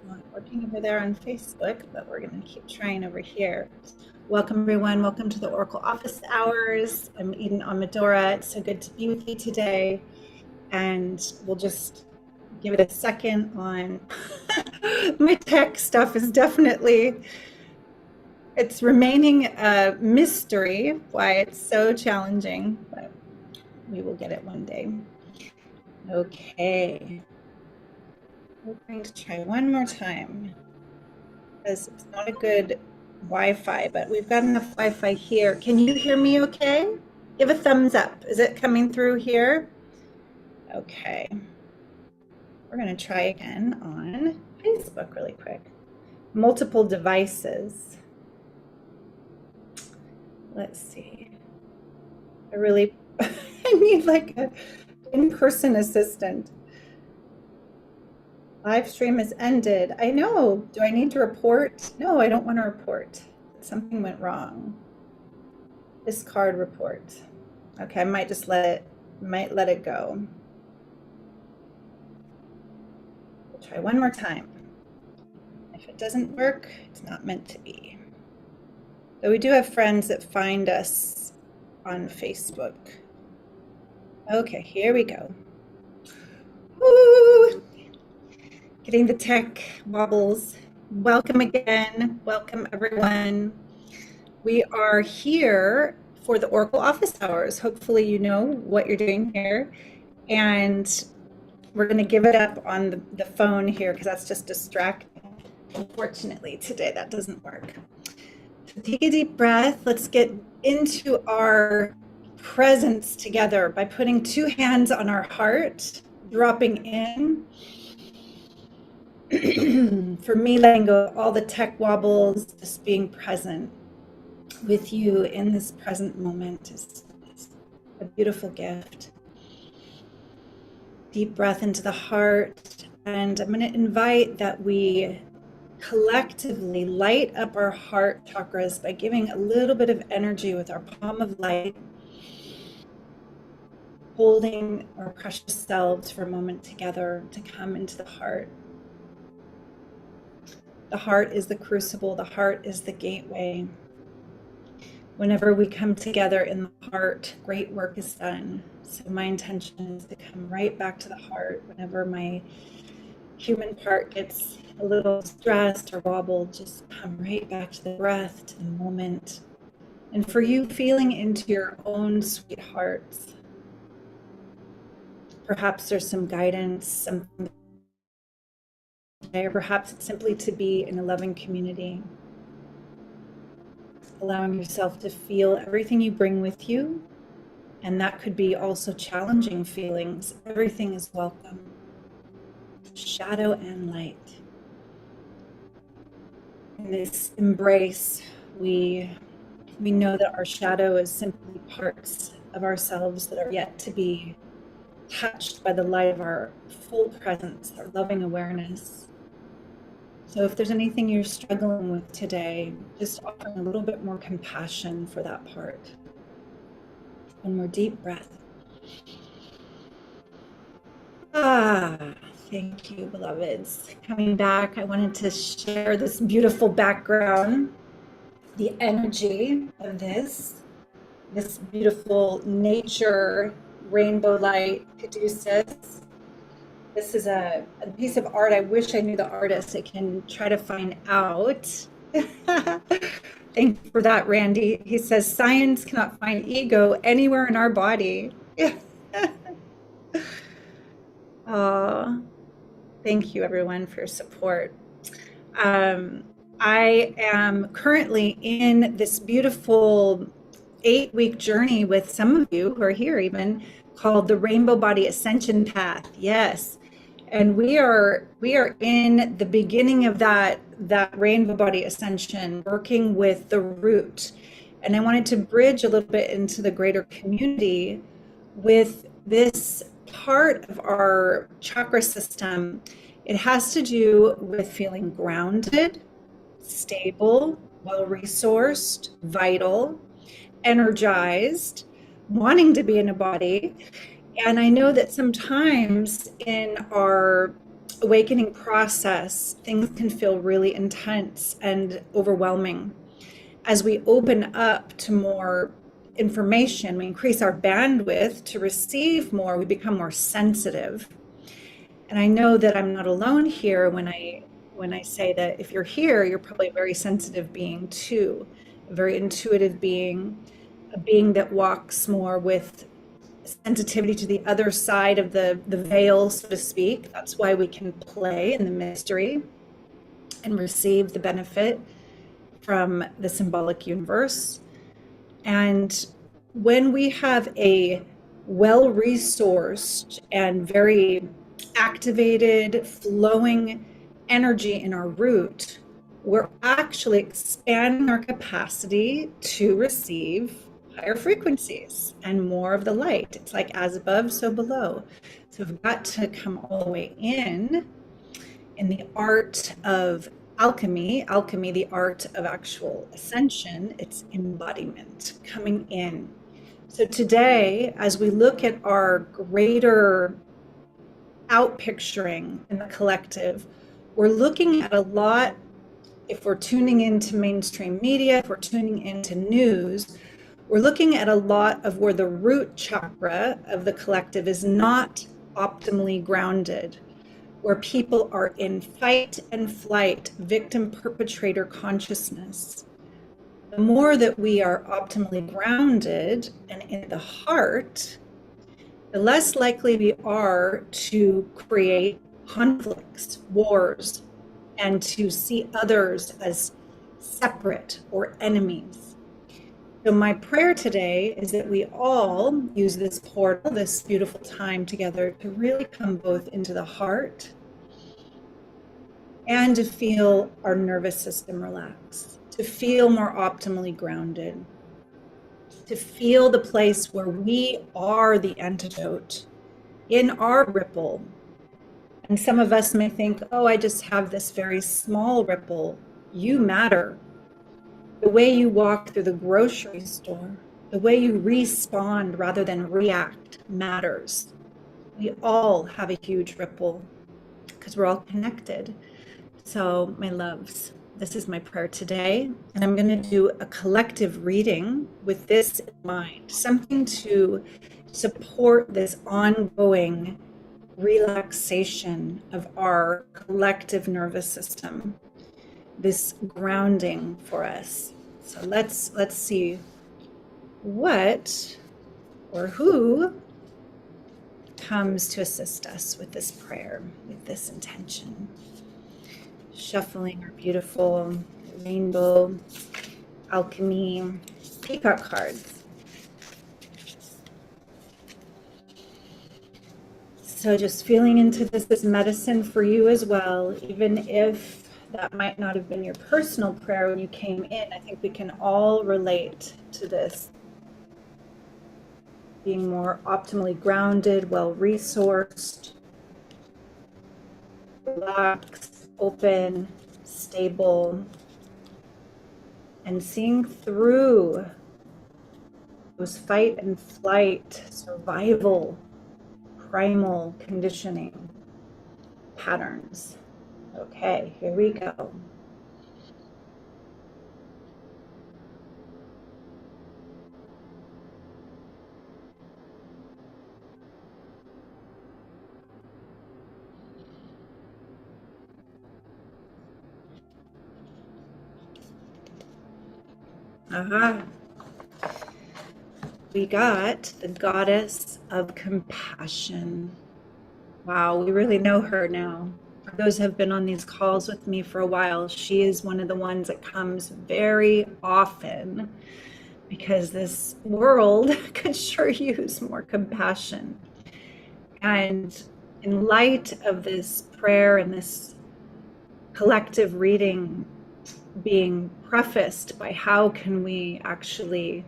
Not working over there on Facebook, but we're going to keep trying over here. Welcome, everyone. Welcome to the Oracle Office Hours. I'm Eden Amadora. It's so good to be with you today. And we'll just give it a second on my tech stuff is definitely, it's remaining a mystery why it's so challenging, but we will get it one day. Okay. We're going to try one more time because it's not a good Wi-Fi, but we've got enough Wi-Fi here. Can you hear me okay? Give a thumbs up. Is it coming through here? Okay. We're going to try again on Facebook really quick. Multiple devices. Let's see. I need like an in-person assistant. Live stream has ended. I know. Do I need to report? No, I don't want to report. Something went wrong. Discard report. Okay, I might just let it go. We'll try one more time. If it doesn't work, it's not meant to be. So we do have friends that find us on Facebook. Okay, here we go. Woo! Getting the tech wobbles. Welcome again. Welcome, everyone. We are here for the Oracle Office Hours. Hopefully you know what you're doing here. And we're going to give it up on the phone here because that's just distracting. Unfortunately, today that doesn't work. So take a deep breath. Let's get into our presence together by putting two hands on our heart, dropping in. For me, letting go of all the tech wobbles, just being present with you in this present moment is a beautiful gift. Deep breath into the heart, and I'm going to invite that we collectively light up our heart chakras by giving a little bit of energy with our palm of light, holding our precious selves for a moment together to come into the heart. The heart is the crucible, the heart is the gateway. Whenever we come together in the heart, great work is done. So my intention is to come right back to the heart whenever my human part gets a little stressed or wobbled, just come right back to the breath, to the moment. And for you, feeling into your own sweet hearts. Perhaps there's some guidance, something, or perhaps it's simply to be in a loving community. Allowing yourself to feel everything you bring with you. And that could be also challenging feelings. Everything is welcome. Shadow and light. In this embrace, we know that our shadow is simply parts of ourselves that are yet to be touched by the light of our full presence, our loving awareness. So if there's anything you're struggling with today, just offering a little bit more compassion for that part. One more deep breath. Thank you, beloveds. Coming back, I wanted to share this beautiful background, the energy of this beautiful nature rainbow light Caduceus. This is a piece of art. I wish I knew the artist. I can try to find out. Thank you for that, Randy. He says, science cannot find ego anywhere in our body. Thank you, everyone, for your support. I am currently in this beautiful 8-week journey with some of you who are here even, called the Rainbow Body Ascension Path. Yes. And we are in the beginning of that Rainbow Body Ascension, working with the root. And I wanted to bridge a little bit into the greater community with this part of our chakra system. It has to do with feeling grounded, stable, well-resourced, vital, energized, wanting to be in a body. And I know that sometimes in our awakening process, things can feel really intense and overwhelming. As we open up to more information, we increase our bandwidth to receive more, we become more sensitive. And I know that I'm not alone here when I say that if you're here, you're probably a very sensitive being too, a very intuitive being, a being that walks more with sensitivity to the other side of the veil, so to speak. That's why we can play in the mystery and receive the benefit from the symbolic universe. And when we have a well-resourced and very activated, flowing energy in our root, we're actually expanding our capacity to receive higher frequencies and more of the light. It's like as above, so below. So we've got to come all the way in the art of alchemy, the art of actual ascension, it's embodiment, coming in. So today, as we look at our greater outpicturing in the collective, we're looking at a lot, if we're tuning into mainstream media, if we're tuning into news, we're looking at a lot of where the root chakra of the collective is not optimally grounded, where people are in fight and flight, victim perpetrator consciousness. The more that we are optimally grounded and in the heart, the less likely we are to create conflicts, wars, and to see others as separate or enemies. So my prayer today is that we all use this portal, this beautiful time together, to really come both into the heart and to feel our nervous system relax, to feel more optimally grounded, to feel the place where we are the antidote in our ripple. And some of us may think, oh, I just have this very small ripple. You matter. The way you walk through the grocery store, the way you respond rather than react matters. We all have a huge ripple because we're all connected. So, my loves, this is my prayer today, and I'm going to do a collective reading with this in mind, something to support this ongoing relaxation of our collective nervous system, this grounding for us. So let's see what or who comes to assist us with this prayer, with this intention. Shuffling our beautiful rainbow alchemy peacock cards. So just feeling into this as medicine for you as well, even if that might not have been your personal prayer when you came in. I think we can all relate to this. Being more optimally grounded, well-resourced, relaxed, open, stable, and seeing through those fight and flight, survival, primal conditioning patterns. Okay, here we go. Aha. We got the goddess of compassion. Wow, we really know her now. For those who have been on these calls with me for a while, she is one of the ones that comes very often because this world could sure use more compassion. And in light of this prayer and this collective reading being prefaced by how can we actually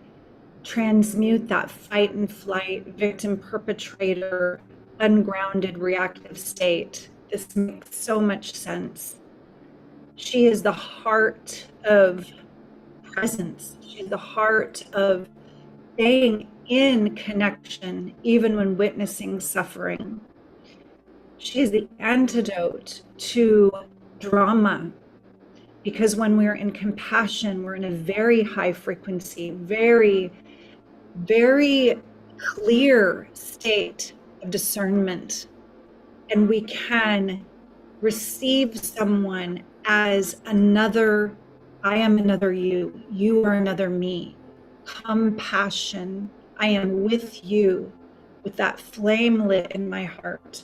transmute that fight and flight, victim perpetrator, ungrounded reactive state. This makes so much sense. She is the heart of presence. She's the heart of staying in connection, even when witnessing suffering. She is the antidote to drama. Because when we're in compassion, we're in a very high frequency, very, very clear state of discernment. And we can receive someone as another, I am another you, you are another me. Compassion, I am with you with that flame lit in my heart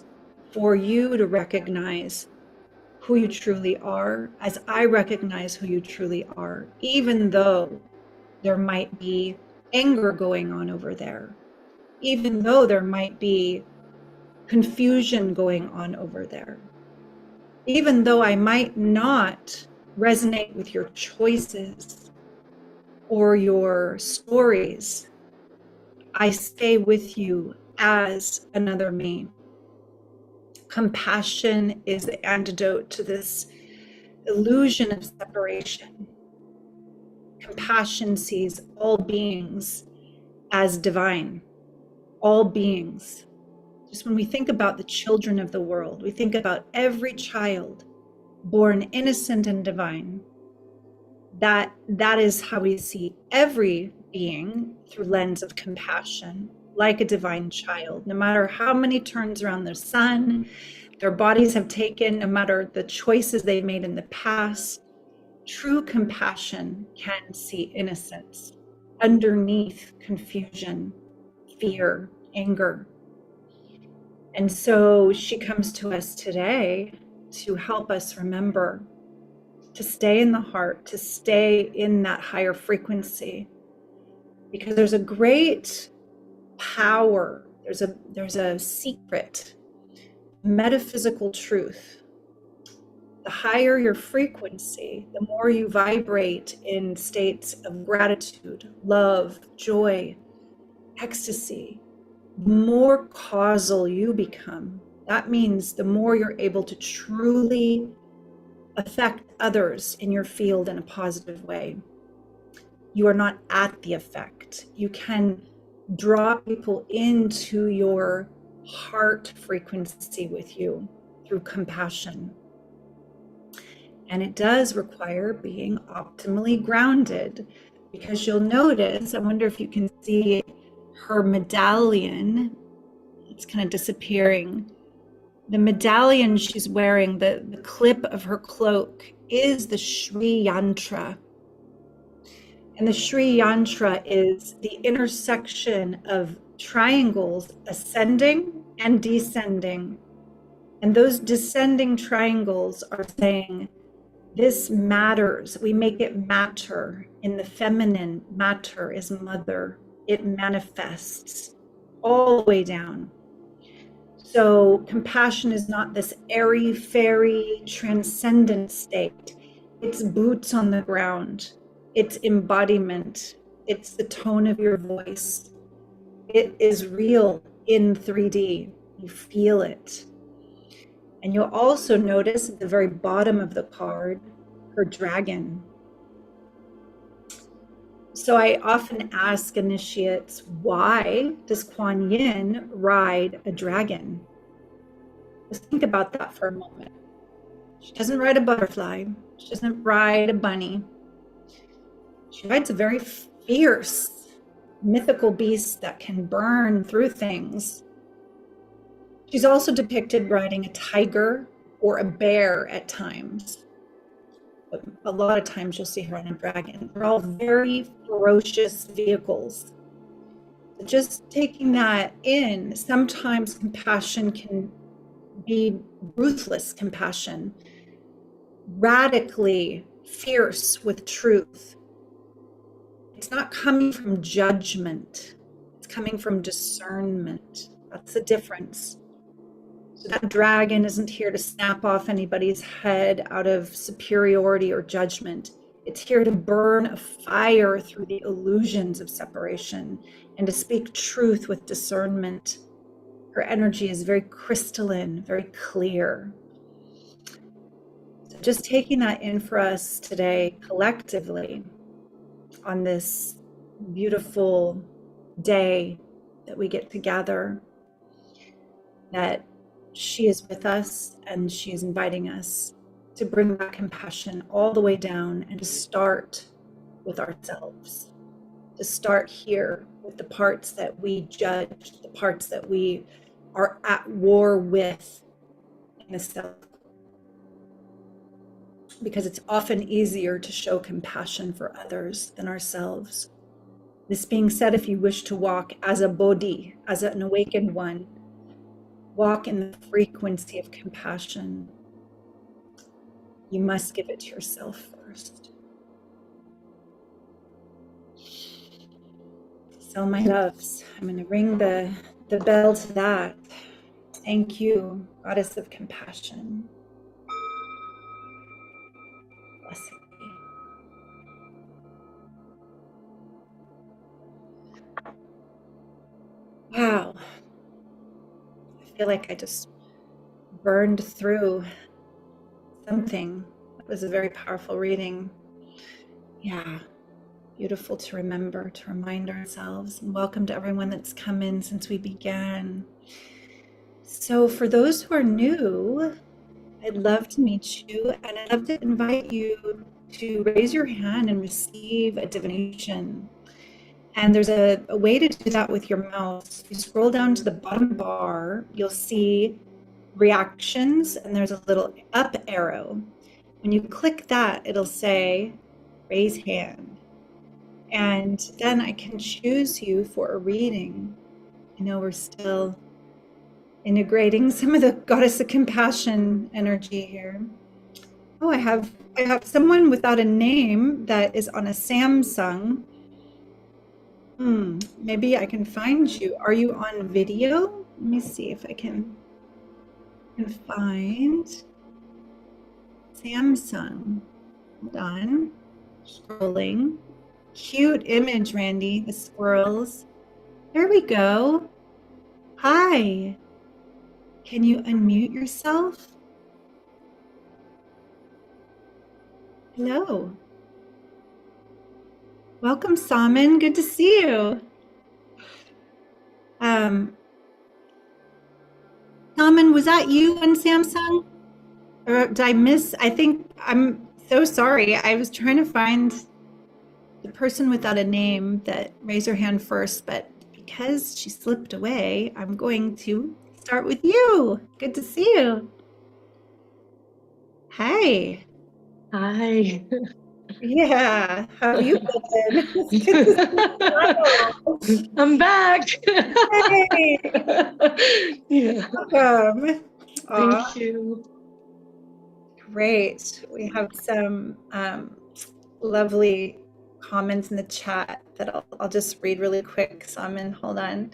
for you to recognize who you truly are, as I recognize who you truly are, even though there might be anger going on over there, even though there might be confusion going on over there, even though I might not resonate with your choices or your stories, I stay with you as another me. Compassion is the antidote to this illusion of separation. Compassion sees all beings as divine, all beings. Just when we think about the children of the world, we think about every child born innocent and divine. That is how we see every being through lens of compassion, like a divine child. No matter how many turns around the sun their bodies have taken, no matter the choices they've made in the past, true compassion can see innocence underneath confusion, fear, anger. And so she comes to us today to help us remember to stay in the heart, to stay in that higher frequency, because there's a great power, there's a secret, metaphysical truth. The higher your frequency, the more you vibrate in states of gratitude, love, joy, ecstasy, the more causal you become. That means the more you're able to truly affect others in your field in a positive way. You are not at the effect. You can draw people into your heart frequency with you through compassion. And it does require being optimally grounded, because you'll notice, I wonder if you can see her medallion, it's kind of disappearing. The medallion she's wearing, the clip of her cloak, is the Shri Yantra. And the Shri Yantra is the intersection of triangles ascending and descending. And those descending triangles are saying, this matters. We make it matter. In the feminine, matter is mother. It manifests all the way down. So compassion is not this airy, fairy, transcendent state. It's boots on the ground. It's embodiment. It's the tone of your voice. It is real in 3D. You feel it. And you'll also notice at the very bottom of the card, her dragon. So I often ask initiates, why does Kuan Yin ride a dragon? Just think about that for a moment. She doesn't ride a butterfly. She doesn't ride a bunny. She rides a very fierce, mythical beast that can burn through things. She's also depicted riding a tiger or a bear at times. But a lot of times you'll see her on a dragon. They're all very ferocious vehicles. Just taking that in, sometimes compassion can be ruthless compassion, radically fierce with truth. It's not coming from judgment. It's coming from discernment. That's the difference. So that dragon isn't here to snap off anybody's head out of superiority or judgment. It's here to burn a fire through the illusions of separation and to speak truth with discernment. Her energy is very crystalline, very clear. So just taking that in for us today collectively on this beautiful day that we get to gather, that she is with us and she is inviting us to bring that compassion all the way down and to start with ourselves, to start here with the parts that we judge, the parts that we are at war with in the self. Because it's often easier to show compassion for others than ourselves. This being said, if you wish to walk as a bodhi, as an awakened one, walk in the frequency of compassion, you must give it to yourself first. So my loves, I'm going to ring the bell to that. Thank you, Goddess of Compassion. Blessed be. Wow. I feel like I just burned through something. It was a very powerful reading. Yeah. Beautiful to remember, to remind ourselves. And welcome to everyone that's come in since we began. So for those who are new, I'd love to meet you, and I'd love to invite you to raise your hand and receive a divination. And there's a way to do that with your mouse. If you scroll down to the bottom bar, you'll see reactions, and there's a little up arrow. When you click that, it'll say raise hand. And then I can choose you for a reading. I know we're still integrating some of the Goddess of Compassion energy here. Oh, I have someone without a name that is on a Samsung. Maybe I can find you. Are you on video? Let me see if I can find Samsung. Hold on. Scrolling. Cute image, Randy. The squirrels. There we go. Hi. Can you unmute yourself? Hello. Welcome, Salmon. Good to see you. Salmon, was that you on Samsung? Or did I miss? I think I'm so sorry. I was trying to find the person without a name that raised her hand first, but because she slipped away, I'm going to start with you. Good to see you. Hi. Hi. Yeah. How have you been? It's good to see you. I'm back. Hey. Yeah. Welcome. Thank you. Great. We have some lovely comments in the chat that I'll just read really quick. Simon, hold on.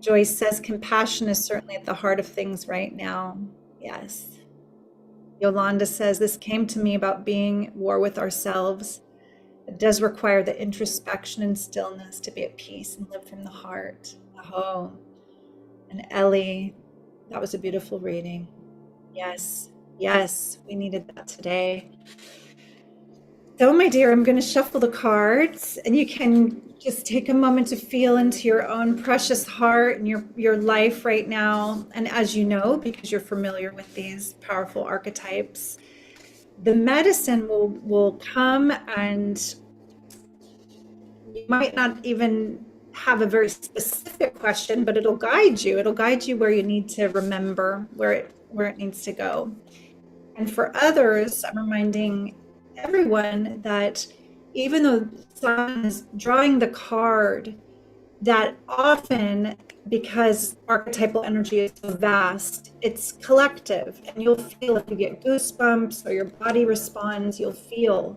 Joyce says, compassion is certainly at the heart of things right now. Yes. Yolanda says, this came to me about being at war with ourselves. It does require the introspection and stillness to be at peace and live from the heart. Oh. And Ellie, that was a beautiful reading. Yes. Yes, we needed that today. So, my dear, I'm going to shuffle the cards, and you can just take a moment to feel into your own precious heart and your life right now. And as you know, because you're familiar with these powerful archetypes, the medicine will come, and you might not even have a very specific question, but it'll guide you. It'll guide you where you need to remember, where it needs to go. And for others, I'm reminding everyone that even though someone is drawing the card, that often, because archetypal energy is so vast, it's collective, and you'll feel if you get goosebumps or your body responds, you'll feel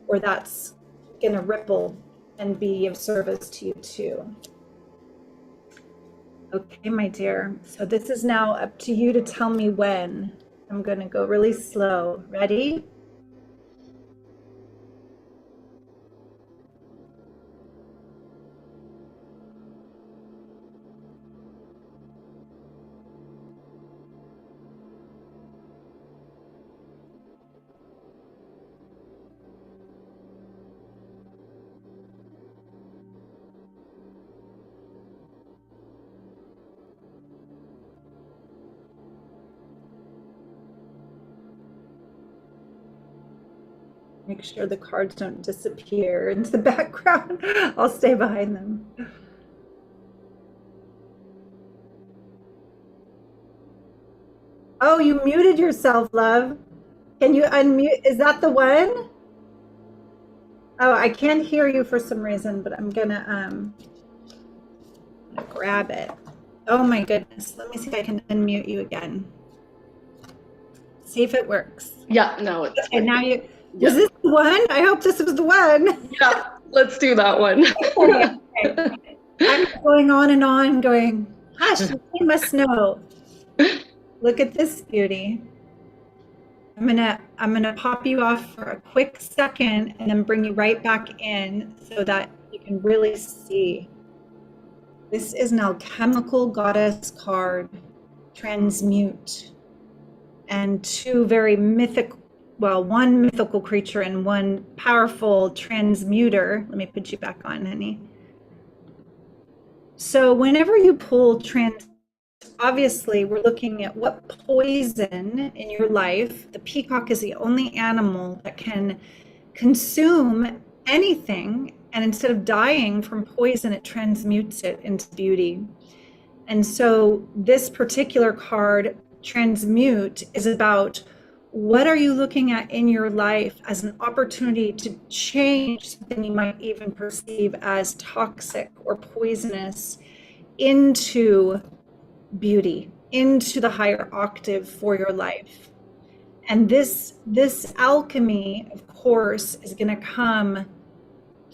where that's going to ripple and be of service to you too. Okay, my dear. So this is now up to you to tell me when. I'm going to go really slow. Ready? Make sure the cards don't disappear into the background. I'll stay behind them. Oh, you muted yourself, love. Can you unmute? Is that the one? Oh, I can't hear you for some reason, but I'm gonna grab it. Oh my goodness. Let me see if I can unmute you again. See if it works. Yeah, no, it's okay. Now you. Yeah. Was this the one? I hope this was the one. Yeah, let's do that one. Okay. I'm going on, going, gosh, you must know. Look at this beauty. I'm gonna pop you off for a quick second and then bring you right back in so that you can really see. This is an alchemical goddess card, transmute, and two very mythical, well, one mythical creature and one powerful transmuter. Let me put you back on, honey. So whenever you pull obviously we're looking at what poison in your life. The peacock is the only animal that can consume anything, and instead of dying from poison, it transmutes it into beauty. And so this particular card, transmute, is about what are you looking at in your life as an opportunity to change something you might even perceive as toxic or poisonous into beauty, into the higher octave for your life. And this alchemy, of course, is going to come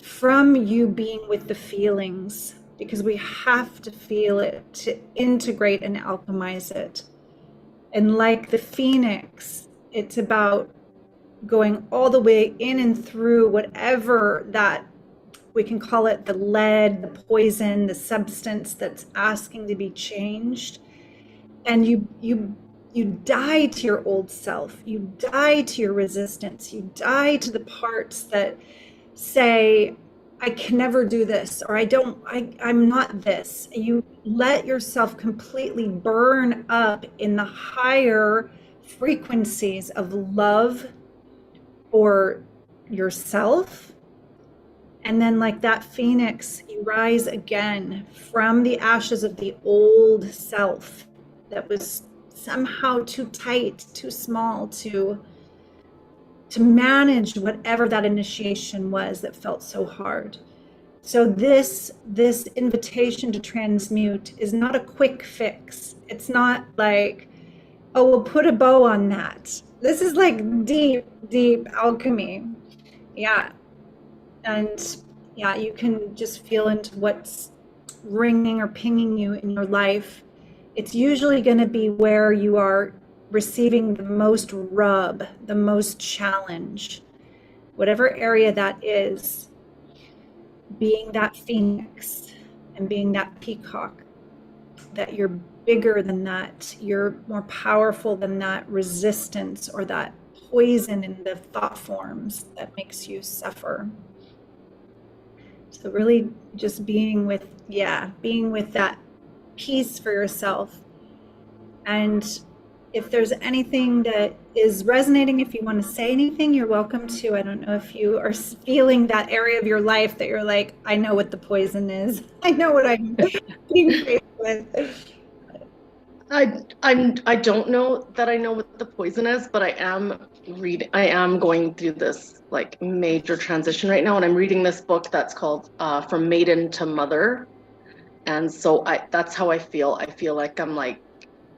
from you being with the feelings, because we have to feel it to integrate and alchemize it. And like the phoenix, it's about going all the way in and through whatever that, we can call it the lead, the poison, the substance that's asking to be changed. And you die to your old self. You die to your resistance. You die to the parts that say, I can never do this, or I'm not this. You let yourself completely burn up in the higher frequencies of love for yourself. And then like that phoenix, you rise again from the ashes of the old self that was somehow too tight, too small to manage whatever that initiation was that felt so hard. So this invitation to transmute is not a quick fix. It's not like, oh, we'll put a bow on that. This is like deep, deep alchemy. Yeah. And yeah, you can just feel into what's ringing or pinging you in your life. It's usually going to be where you are receiving the most rub, the most challenge, whatever area that is, being that phoenix and being that peacock, that you're bigger than that, you're more powerful than that resistance or that poison in the thought forms that makes you suffer. So really just being with that peace for yourself. And if there's anything that is resonating, if you want to say anything, you're welcome to. I don't know if you are feeling that area of your life that you're like, I know what the poison is. I know what I'm being faced with. I don't know that I know what the poison is, but I am going through this like major transition right now, and I'm reading this book that's called From Maiden to Mother. And so that's how I feel. I feel like I'm like,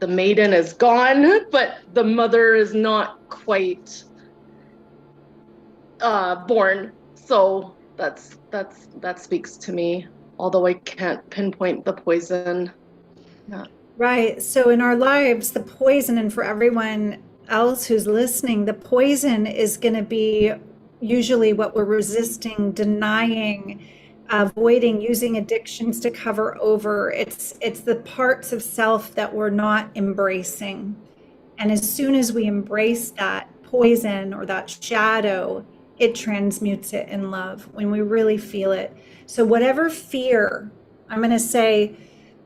the maiden is gone, but the mother is not quite born. So that speaks to me, although I can't pinpoint the poison. Yeah. Right. So in our lives, the poison, and for everyone else who's listening, the poison is going to be usually what we're resisting, denying, avoiding, using addictions to cover over. It's the parts of self that we're not embracing. And as soon as we embrace that poison or that shadow, it transmutes it in love when we really feel it. So whatever fear, I'm going to say,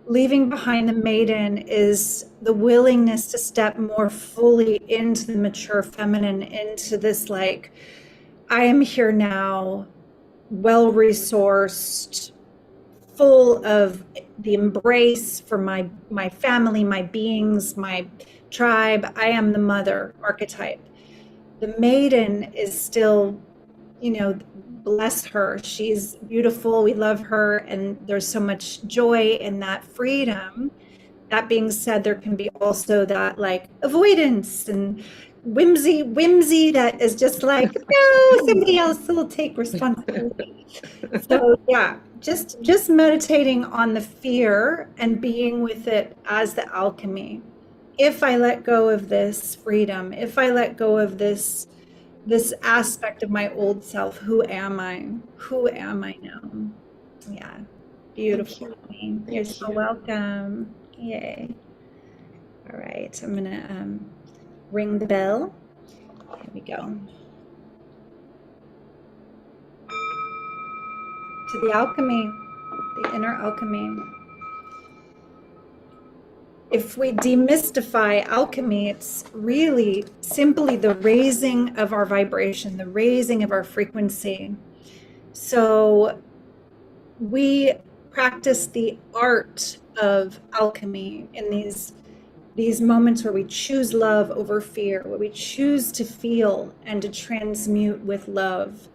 leaving behind the maiden is the willingness to step more fully into the mature feminine, into this like I am here now, well-resourced, full of the embrace for my family, my beings, my tribe. I am the mother archetype. The maiden is still, bless her. She's beautiful. We love her. And there's so much joy in that freedom. That being said, there can be also that like avoidance and whimsy that is just like, no, somebody else will take responsibility. So yeah, just meditating on the fear and being with it as the alchemy. If I let go of this freedom, if I let go of this aspect of my old self, who am I? Who am I now? Yeah, beautiful. You're so welcome. Yay. All right, I'm gonna ring the bell. Here we go. To the alchemy, the inner alchemy. If we demystify alchemy, it's really simply the raising of our vibration, the raising of our frequency. So we practice the art of alchemy in these moments where we choose love over fear, where we choose to feel and to transmute with love.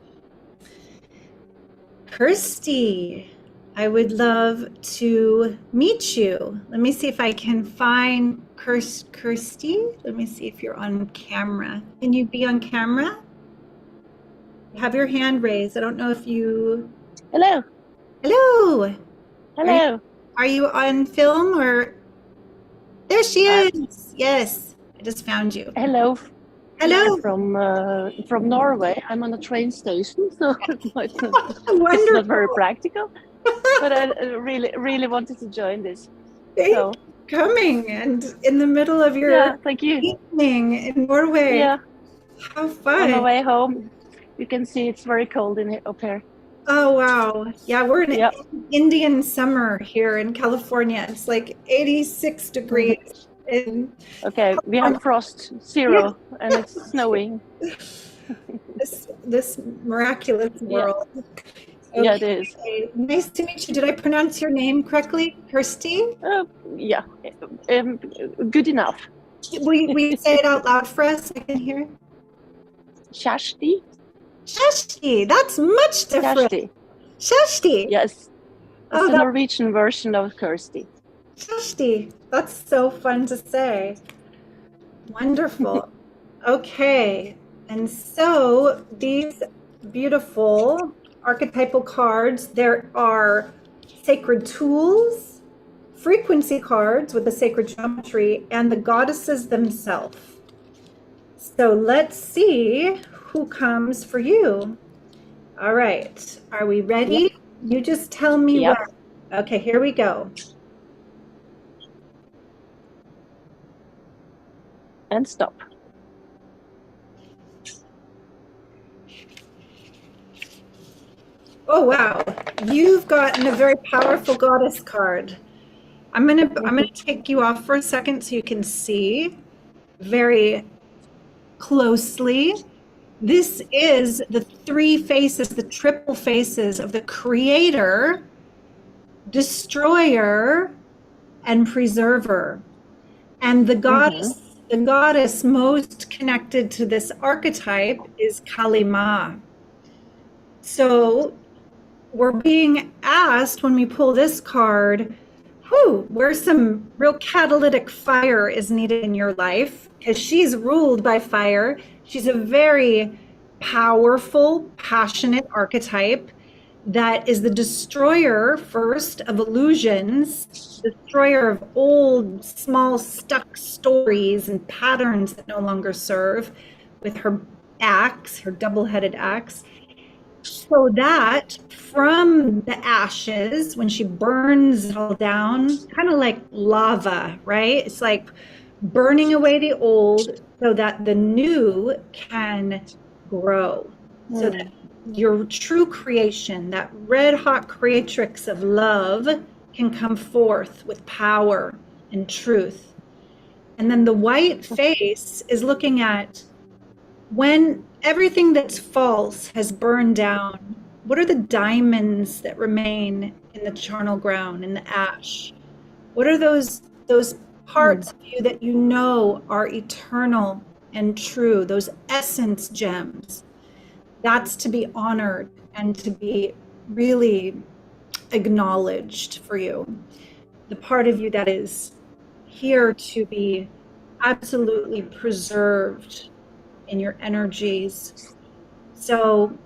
Kirsty, I would love to meet you. Let me see if I can find Kirsty. Let me see if you're on camera. Can you be on camera? Have your hand raised. I don't know if you... Hello. Hello. Hello. Are you on film or... There she is. Yes, I just found you. Hello. Hello. From Norway. I'm on a train station, so it's not very practical. But I really wanted to join this. Thanks for coming and in the middle of your thank you. evening in Norway. Yeah. How fun. On the way home, you can see it's very cold up here. Oh, wow. Yeah, we're in Indian summer here in California. It's like 86 degrees. Okay, we have frost, 0, and it's snowing. This miraculous world. Okay. Yeah, it is. Nice to meet you. Did I pronounce your name correctly? Kirsty? Yeah, good enough. Will you say it out loud for us? I can hear it. Shashti. Shashti, that's much different. Shashti. Yes. It's the Norwegian version of Kirsty. Shashti. That's so fun to say. Wonderful. Okay. And so these beautiful archetypal cards, there are sacred tools, frequency cards with the sacred geometry, and the goddesses themselves. So let's see who comes for you. All right. Are we ready? Yep. You just tell me when. Okay, here we go. And stop. Oh wow, you've gotten a very powerful goddess card. I'm gonna take you off for a second so you can see very closely. This is the 3 faces, the triple faces of the creator, destroyer, and preserver. And the goddess most connected to this archetype is Kali Ma. So we're being asked when we pull this card, where some real catalytic fire is needed in your life, because she's ruled by fire. She's a very powerful, passionate archetype that is the destroyer first of illusions, destroyer of old, small, stuck stories and patterns that no longer serve, with her axe, her double-headed axe. So that from the ashes, when she burns it all down, kind of like lava, right? It's like burning away the old so that the new can grow. So that your true creation, that red hot creatrix of love, can come forth with power and truth. And then the white face is looking at when everything that's false has burned down, what are the diamonds that remain in the charnel ground, in the ash? What are those parts of you that you know are eternal and true, those essence gems? That's to be honored and to be really acknowledged for you. The part of you that is here to be absolutely preserved in your energies. So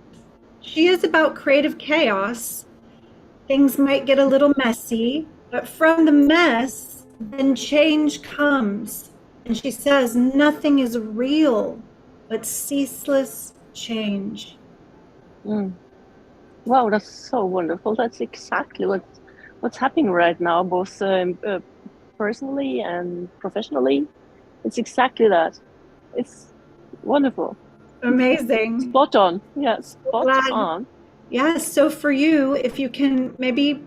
she is about creative chaos. Things might get a little messy, but from the mess, then change comes. And she says, nothing is real but ceaseless change. Wow, that's so wonderful. That's exactly what's happening right now, both personally and professionally. It's exactly that. It's wonderful. Amazing. Spot on. Yeah, spot on. Yeah, so for you, if you can maybe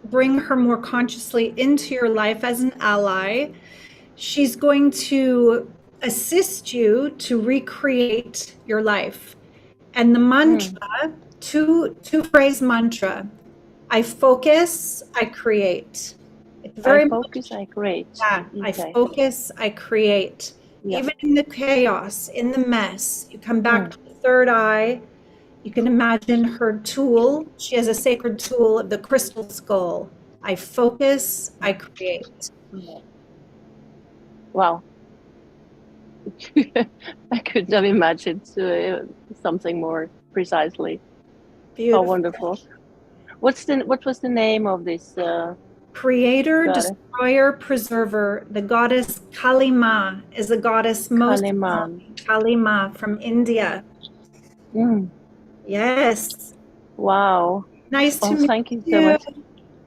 bring her more consciously into your life as an ally, she's going to assist you to recreate your life. And the mantra, two phrase mantra, I focus, I create. It's very I focus, I create. Yeah, okay. I focus, I create. Yeah. Even in the chaos, in the mess, you come back to the third eye. You can imagine her tool. She has a sacred tool of the crystal skull. I focus, I create. Wow. I couldn't have imagined something more precisely. Beautiful. Oh, wonderful. What was the name of this? Creator, destroyer, preserver. The goddess Kali Ma is the goddess most Kali Ma from India. Yes. Wow. Nice to meet you. Thank you so much.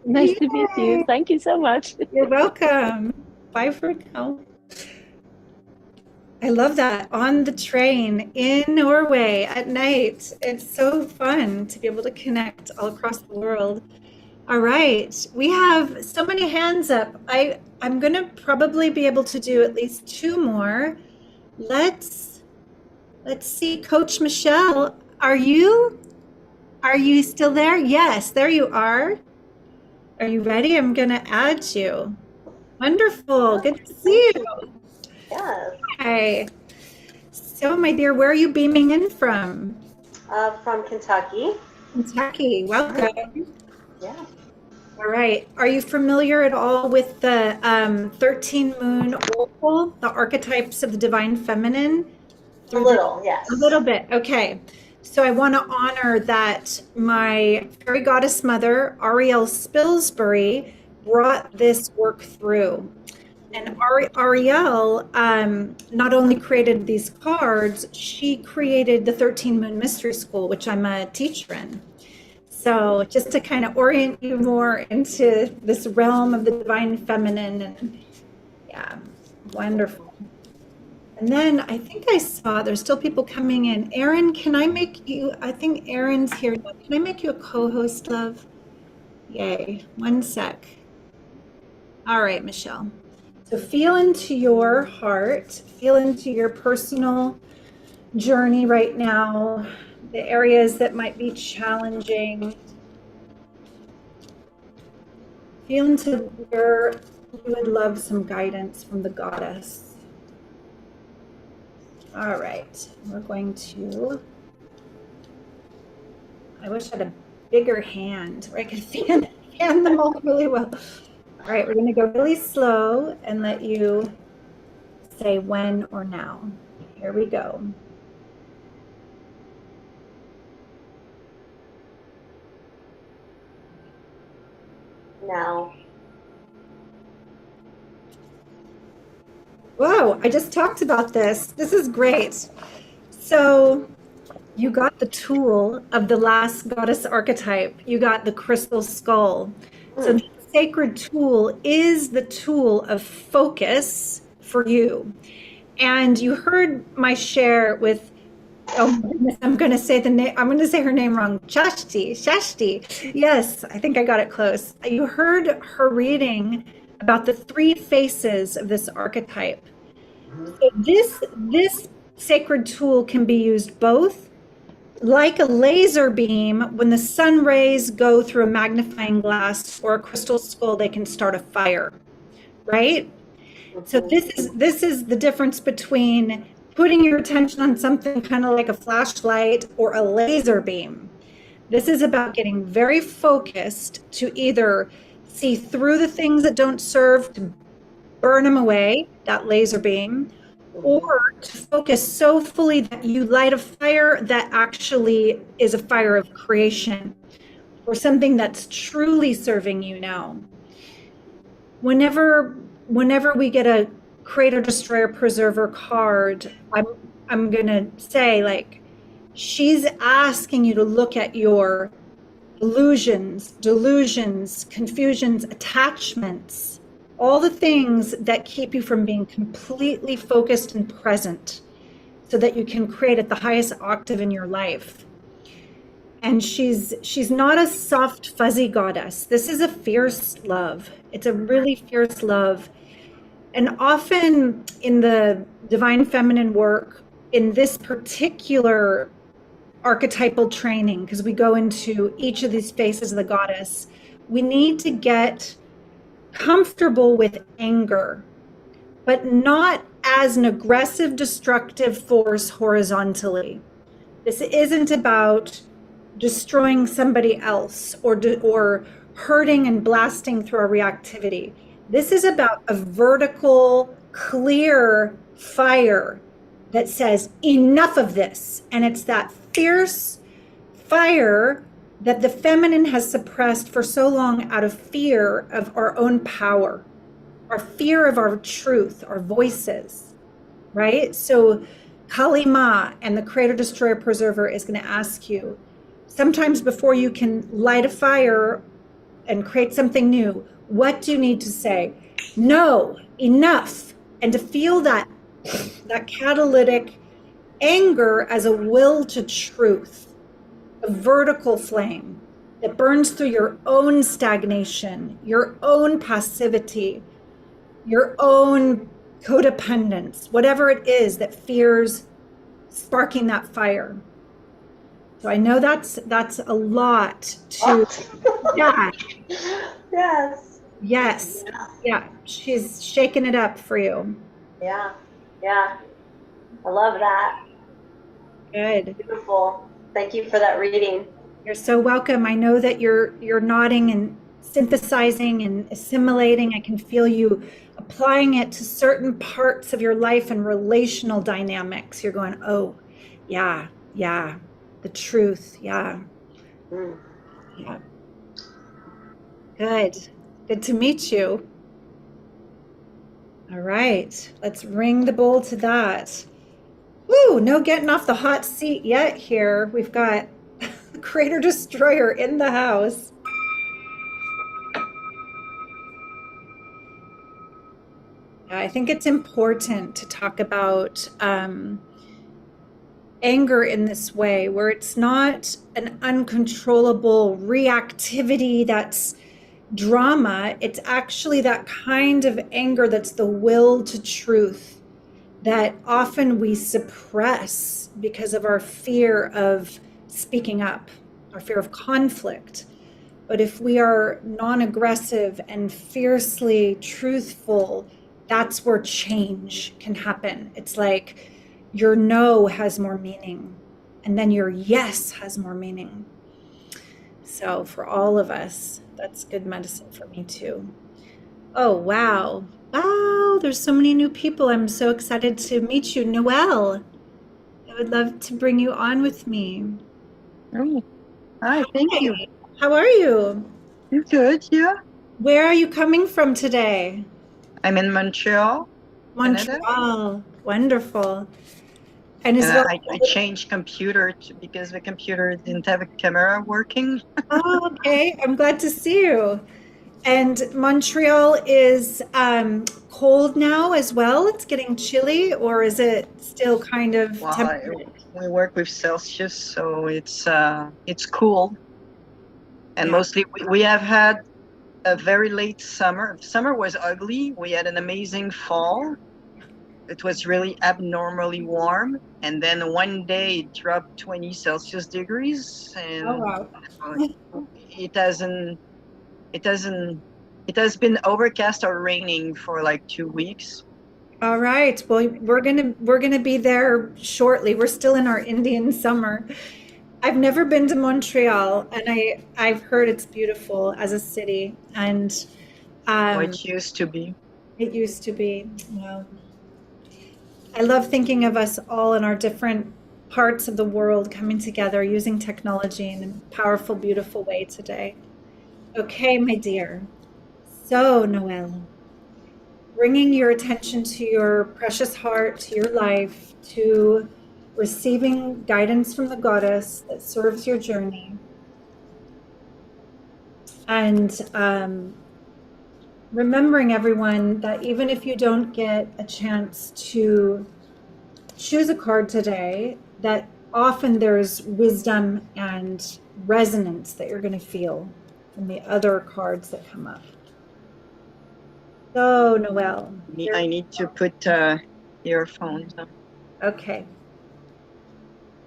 Nice to meet you. Thank you so much. You're welcome. Bye for now. I love that. On the train in Norway at night. It's so fun to be able to connect all across the world. All right. We have so many hands up. I'm going to probably be able to do at least two more. Let's see. Coach Michelle, are you still there? Yes, there you are. Are you ready? I'm going to add you. Wonderful. Good to see you. Yes. Hi. So, my dear, where are you beaming in from? From Kentucky. Kentucky. Welcome. Yeah. All right. Are you familiar at all with the 13 Moon Oracle, the archetypes of the Divine Feminine? A little, yes. A little bit. Okay. So I want to honor that my fairy goddess mother, Ariel Spilsbury, brought this work through. And Ariel not only created these cards, she created the 13 Moon Mystery School, which I'm a teacher in. So just to kind of orient you more into this realm of the Divine Feminine. And yeah, wonderful. And then I think I saw there's still people coming in. Erin, can I make you, I think Erin's here. Can I make you a co-host, love? Yay. One sec. All right, Michelle. So feel into your heart, feel into your personal journey right now, the areas that might be challenging. Feel into where you would love some guidance from the goddess. All right, we're going to, I wish I had a bigger hand where I could fan them all really well. All right, we're going to go really slow and let you say when or now. Here we go. Now. Whoa, I just talked about this. This is great. So you got the tool of the last goddess archetype. You got the crystal skull. So the sacred tool is the tool of focus for you. And you heard my share with, oh my goodness, I'm going to say her name wrong. Shashti. Yes, I think I got it close. You heard her reading about the three faces of this archetype. So this sacred tool can be used both. Like a laser beam, when the sun rays go through a magnifying glass or a crystal skull, they can start a fire, right? So this is the difference between putting your attention on something kind of like a flashlight or a laser beam. This is about getting very focused to either see through the things that don't serve, to burn them away, that laser beam, or to focus so fully that you light a fire that actually is a fire of creation or something that's truly serving you now. Whenever we get a creator, destroyer, preserver card, I'm going to say, like, she's asking you to look at your illusions, delusions, confusions, attachments, all the things that keep you from being completely focused and present so that you can create at the highest octave in your life. And she's not a soft, fuzzy goddess. This is a fierce love. It's a really fierce love. And often in the divine feminine work, in this particular archetypal training, because we go into each of these phases of the goddess, we need to get comfortable with anger, but not as an aggressive, destructive force horizontally. This isn't about destroying somebody else or hurting and blasting through our reactivity. This is about a vertical, clear fire that says enough of this. And it's that fierce fire that the feminine has suppressed for so long out of fear of our own power, our fear of our truth, our voices, right? So Kali Ma and the creator, destroyer, preserver is going to ask you, sometimes before you can light a fire and create something new, what do you need to say? No, enough. And to feel that catalytic anger as a will to truth, a vertical flame that burns through your own stagnation, your own passivity, your own codependence, whatever it is that fears sparking that fire. So I know that's a lot to, yeah. Yes. Yeah. She's shaking it up for you. Yeah. I love that. Good. Beautiful. Thank you for that reading. You're so welcome. I know that you're nodding and synthesizing and assimilating. I can feel you applying it to certain parts of your life and relational dynamics. You're going, oh, yeah, the truth, yeah. Yeah. Good to meet you. All right, let's ring the bowl to that. Woo, no getting off the hot seat yet here. We've got Creator Destroyer in the house. I think it's important to talk about anger in this way, where it's not an uncontrollable reactivity that's drama. It's actually that kind of anger that's the will to truth that often we suppress because of our fear of speaking up, our fear of conflict. But if we are non-aggressive and fiercely truthful, that's where change can happen. It's like your no has more meaning, and then your yes has more meaning. So for all of us, that's good medicine for me too. Oh, wow. Wow, there's so many new people. I'm so excited to meet you. Noelle, I would love to bring you on with me. Oh, hi, thank you. How are you? You're good, yeah. Where are you coming from today? I'm in Montreal. Montreal. Canada. Wonderful. And I changed computer because the computer didn't have a camera working. Oh, okay. I'm glad to see you. And Montreal is cold now as well. It's getting chilly, or is it still kind of temperate? We work with Celsius, so it's cool. And mostly we have had a very late summer. Summer was ugly. We had an amazing fall. it was really abnormally warm, and then one day it dropped 20 Celsius degrees, and Oh, wow. it hasn't it hasn't it has been overcast or raining for like 2 weeks. All right. Well, we're gonna be there shortly. We're still in our Indian summer. I've never been to Montreal, and I've heard it's beautiful as a city, and It used to be. it used to be. Well, I love thinking of us all in our different parts of the world coming together using technology in a powerful, beautiful way today. Okay, my dear. So, Noelle, bringing your attention to your precious heart, to your life, to receiving guidance from the goddess that serves your journey. And remembering, everyone, that even if you don't get a chance to choose a card today, that often there's wisdom and resonance that you're going to feel from the other cards that come up. So, Noelle. I need to put earphones on. Okay.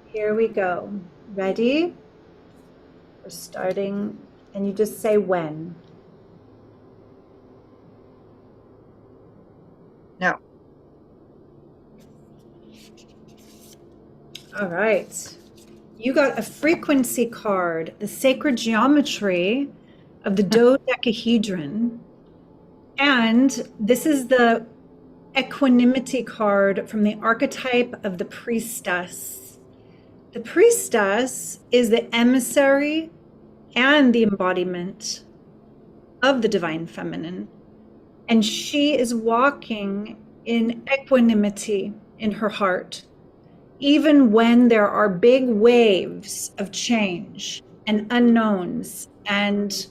Here we go. Ready? We're starting, and you just say when. No. All right. You got a frequency card, the sacred geometry of the dodecahedron. And this is the equanimity card from the archetype of the priestess. The priestess is the emissary and the embodiment of the divine feminine. And she is walking in equanimity in her heart, even when there are big waves of change and unknowns and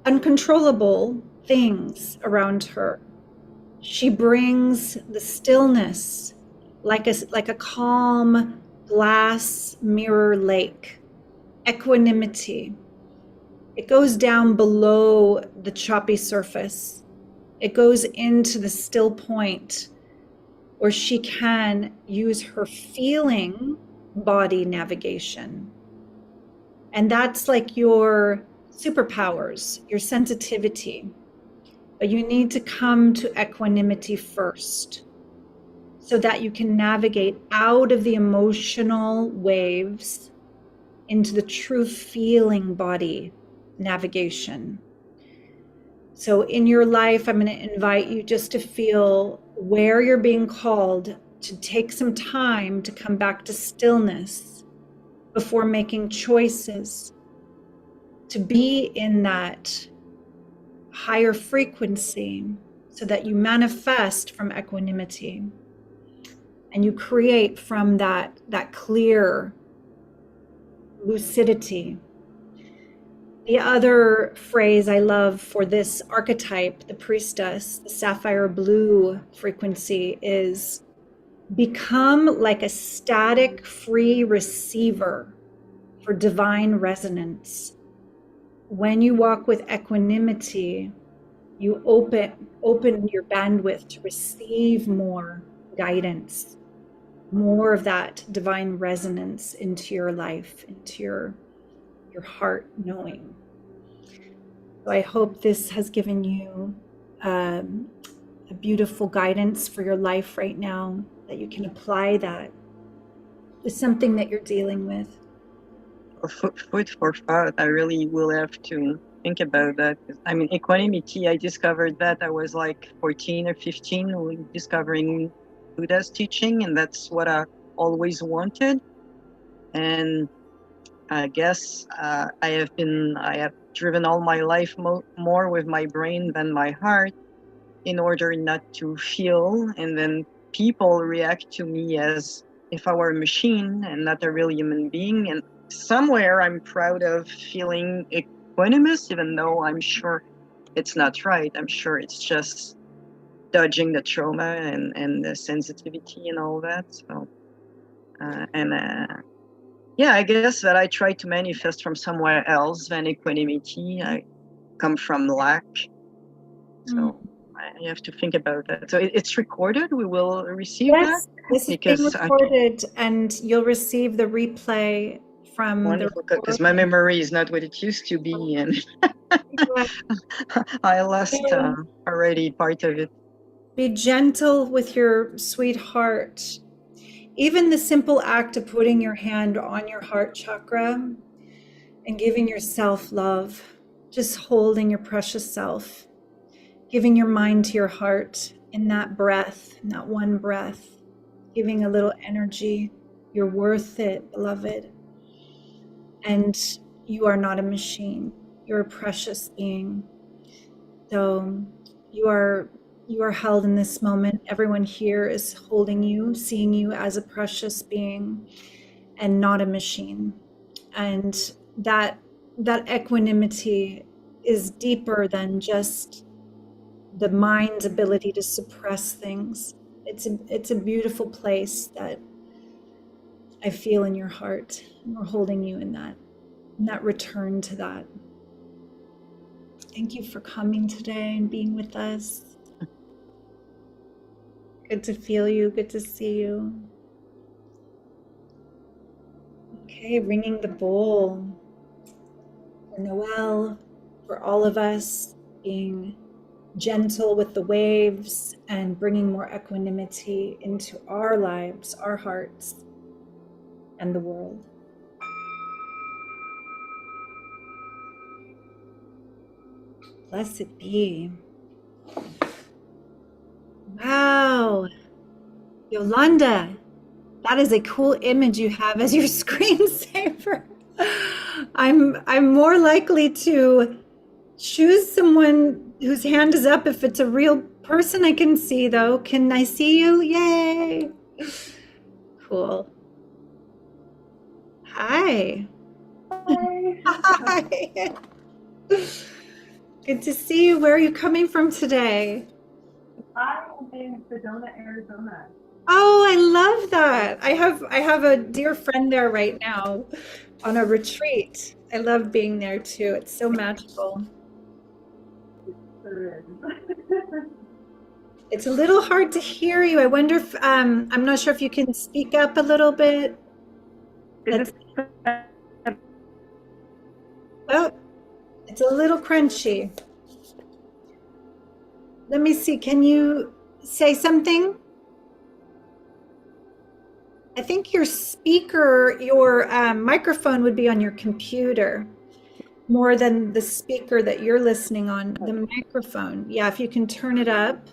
uncontrollable things around her. She brings the stillness like a calm glass mirror lake, equanimity. It goes down below the choppy surface. It goes into the still point where she can use her feeling body navigation. And that's like your superpowers, your sensitivity. But you need to come to equanimity first so that you can navigate out of the emotional waves into the true feeling body navigation. So in your life, I'm going to invite you just to feel where you're being called to take some time to come back to stillness before making choices, to be in that higher frequency so that you manifest from equanimity and you create from that clear lucidity. The other phrase I love for this archetype, the priestess, the sapphire blue frequency, is become like a static free receiver for divine resonance. When you walk with equanimity, you open your bandwidth to receive more guidance, more of that divine resonance into your life, into your heart knowing. So I hope this has given you a beautiful guidance for your life right now, that you can apply that to something that you're dealing with. Food for thought. I really will have to think about that. I mean, equanimity, I discovered that I was like 14 or 15 discovering Buddha's teaching, and that's what I always wanted. And I guess I have driven all my life more with my brain than my heart in order not to feel, and then people react to me as if I were a machine and not a real human being. And somewhere I'm proud of feeling equanimous, even though I'm sure it's not right. I'm sure it's just dodging the trauma and the sensitivity and all that. So, yeah, I guess that I try to manifest from somewhere else than equanimity. I come from lack. So I have to think about that. So it's recorded. We will receive that. Yes, this is being Because recorded, and you'll receive the replay from the wonderful, because my recording. memory is not what it used to be, and Yeah. I lost already part of it. Be gentle with your sweetheart. Even the simple act of putting your hand on your heart chakra and giving yourself love, just holding your precious self, giving your mind to your heart in that breath, in that one breath, giving a little energy. You're worth it, beloved. And you are not a machine. You're a precious being. So you are held in this moment. Everyone here is holding you, seeing you as a precious being and not a machine. And that equanimity is deeper than just the mind's ability to suppress things. It's a beautiful place that I feel in your heart. And we're holding you in that return to that. Thank you for coming today and being with us. Good to feel you. Good to see you. Okay, ringing the bowl for Noel, for all of us, being gentle with the waves and bringing more equanimity into our lives, our hearts, and the world. Blessed be. Wow. Yolanda, that is a cool image you have as your screensaver. I'm more likely to choose someone whose hand is up if it's a real person I can see, though. Can I see you? Yay. Cool. Hi. Hi. Hi. Good to see you. Where are you coming from today? I am in Sedona, Arizona. Oh, I love that. I have a dear friend there right now on a retreat. I love being there too. It's so magical. There is. It's a little hard to hear you. I wonder if I'm not sure if you can speak up a little bit. Is Oh, it's a little crunchy. Let me see. Can you say something? I think your speaker, your microphone would be on your computer more than the speaker that you're listening on, the microphone. Yeah, if you can turn it up.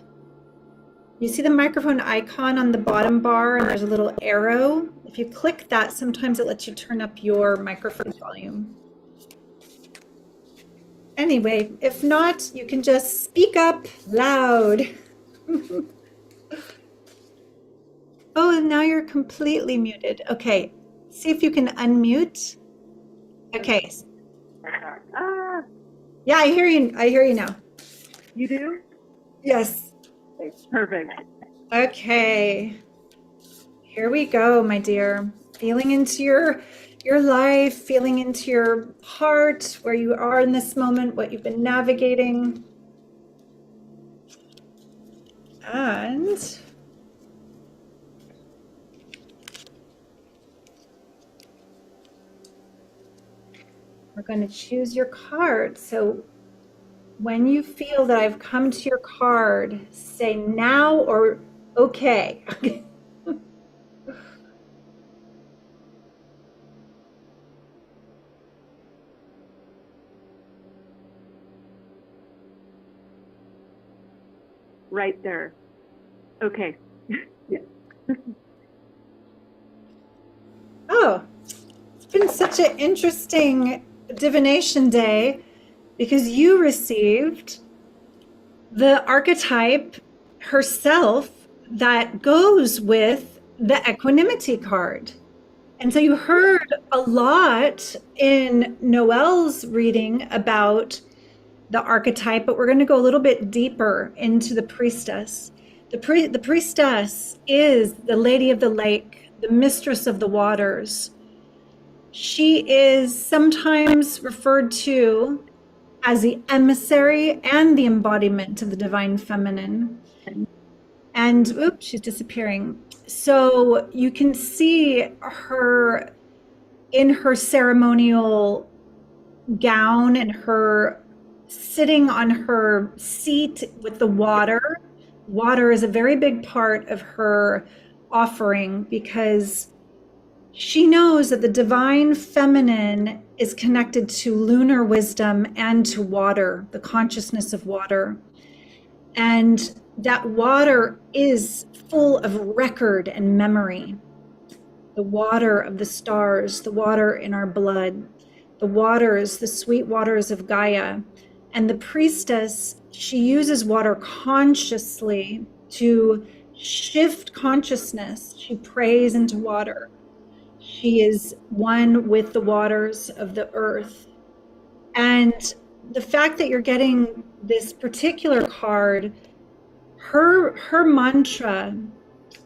You see the microphone icon on the bottom bar and there's a little arrow. If you click that, sometimes it lets you turn up your microphone volume. Anyway, if not, you can just speak up loud. Oh, now you're completely muted. Okay, see if you can unmute. Okay. Yeah, I hear you. I hear you now. You do? Yes. Perfect. Okay. Here we go, my dear. Feeling into your life, feeling into your heart, where you are in this moment, what you've been navigating. And we're going to choose your card. So when you feel that I've come to your card, say now or okay. Right there. Okay. Yeah. Oh, it's been such an interesting divination day because you received the archetype herself that goes with the equanimity card. And so you heard a lot in Noelle's reading about the archetype, but we're going to go a little bit deeper into the priestess. The priestess is the lady of the lake, the mistress of the waters. She is sometimes referred to as the emissary and the embodiment of the divine feminine. And oops, she's disappearing. So you can see her in her ceremonial gown and her sitting on her seat with the water. Water is a very big part of her offering because she knows that the divine feminine is connected to lunar wisdom and to water, the consciousness of water. And that water is full of record and memory. The water of the stars, the water in our blood, the waters, the sweet waters of Gaia. And the priestess, she uses water consciously to shift consciousness. She prays into water. She is one with the waters of the earth. And the fact that you're getting this particular card, her mantra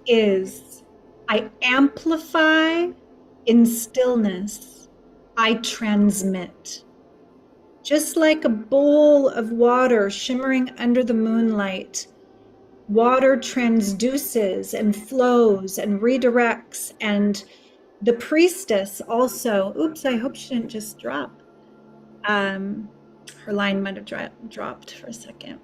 is, I amplify in stillness, I transmit. Just like a bowl of water shimmering under the moonlight, water transduces and flows and redirects. And the priestess also, oops, I hope she didn't just drop. Her line might have dropped for a second.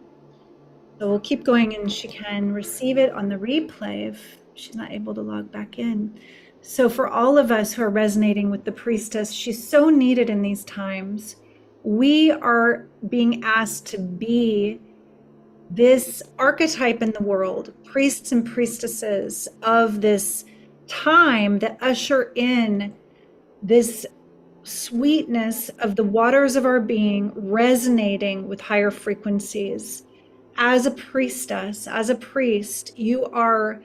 So we'll keep going and she can receive it on the replay if she's not able to log back in. So for all of us who are resonating with the priestess, she's so needed in these times. We are being asked to be this archetype in the world, priests and priestesses of this time that usher in this sweetness of the waters of our being resonating with higher frequencies. As a priestess, as a priest, you are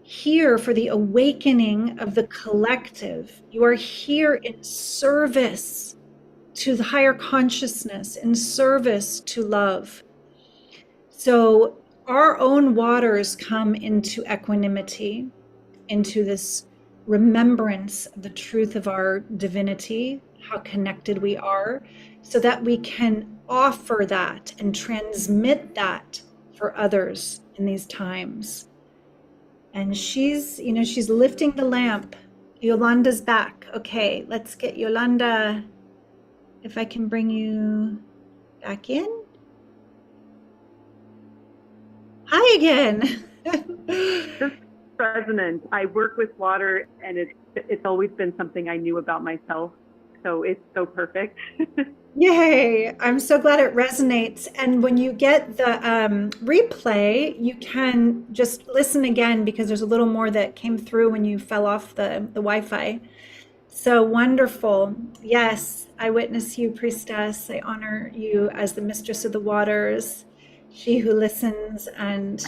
here for the awakening of the collective. You are here in service to the higher consciousness, in service to love. So our own waters come into equanimity, into this remembrance of the truth of our divinity, how connected we are, so that we can offer that and transmit that for others in these times. And she's lifting the lamp. Yolanda's back. Okay, let's get Yolanda, if I can bring you back in. Hi again. Just resonant. I work with water, and it's always been something I knew about myself. So it's so perfect. Yay! I'm so glad it resonates. And when you get the replay, you can just listen again because there's a little more that came through when you fell off the Wi-Fi. So wonderful. Yes, I witness you, priestess. I honor you as the mistress of the waters, she who listens and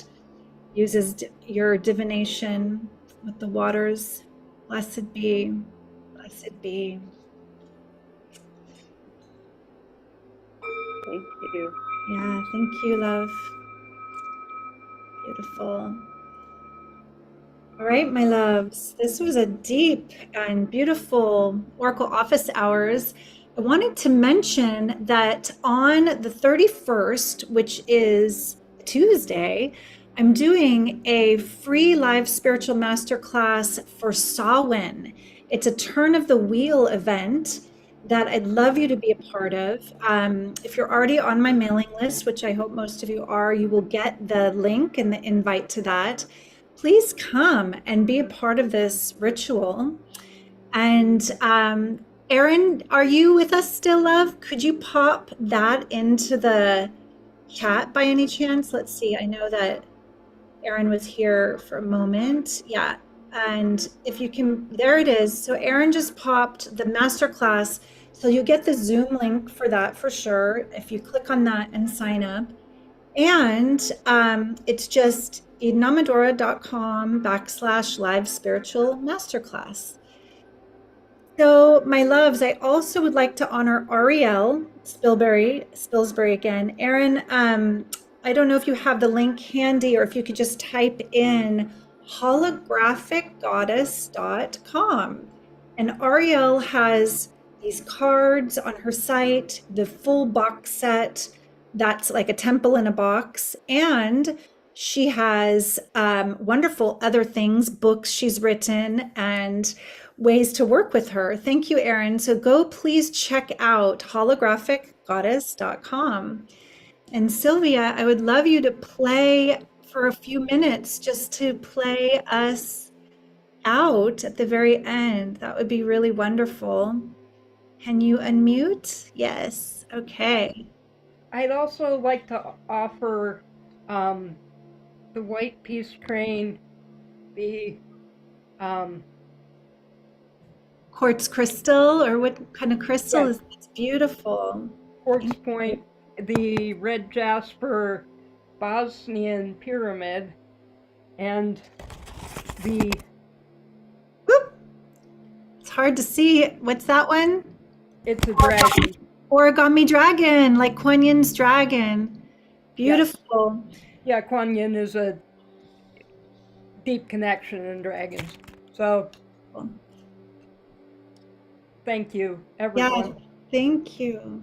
uses your divination with the waters. Blessed be, blessed be. Thank you. Yeah, thank you, love. Beautiful. All right, my loves, this was a deep and beautiful Oracle office hours. I wanted to mention that on the 31st, which is Tuesday, I'm doing a free live spiritual masterclass for Samhain. It's a turn of the wheel event that I'd love you to be a part of. If you're already on my mailing list, which I hope most of you are, you will get the link and the invite to that. Please come and be a part of this ritual. And Erin, are you with us still, love? Could you pop that into the chat by any chance? Let's see. I know that Erin was here for a moment. Yeah. And if you can, there it is. So Erin just popped the masterclass. So you'll get the Zoom link for that for sure if you click on that and sign up. And it's just ednamadora.com/live spiritual masterclass. So my loves, I also would like to honor Ariel Spilsbury again. Erin, I don't know if you have the link handy or if you could just type in holographicgoddess.com. And Ariel has these cards on her site, the full box set that's like a temple in a box. And she has wonderful other things, books she's written, and ways to work with her. Thank you, Erin. So go please check out holographicgoddess.com. And Sylvia, I would love you to play for a few minutes, just to play us out at the very end. That would be really wonderful. Can you unmute? Yes. Okay. I'd also like to offer the white peace train, the Quartz crystal, or what kind of crystal Yeah. is it? It's beautiful. quartz point, the red jasper Bosnian pyramid, and the Whoop. It's hard to see. What's that one? it's a dragon. Origami dragon, like Kuan Yin's dragon. Beautiful. Yeah, Kuan Yin is a deep connection in dragons. So thank you, everyone. Yeah, thank you.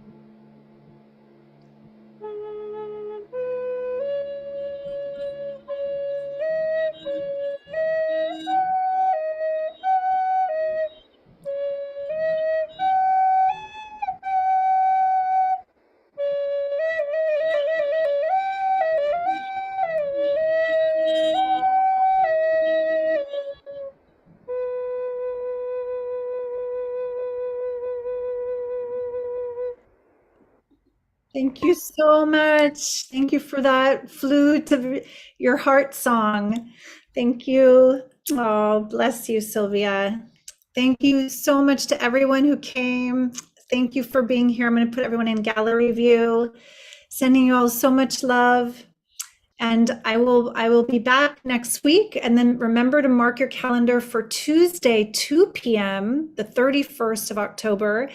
Thank you so much. Thank you for that flute of your heart song. Thank you. Oh, bless you, Sylvia. Thank you so much to everyone who came. Thank you for being here. I'm going to put everyone in gallery view. Sending you all so much love. And I will be back next week. And then remember to mark your calendar for Tuesday, 2 p.m., the 31st of October.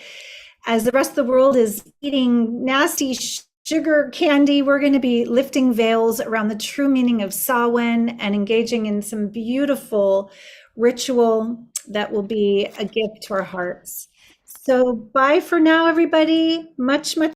As the rest of the world is eating nasty sugar candy, we're going to be lifting veils around the true meaning of Samhain and engaging in some beautiful ritual that will be a gift to our hearts. So bye for now, everybody. Much, much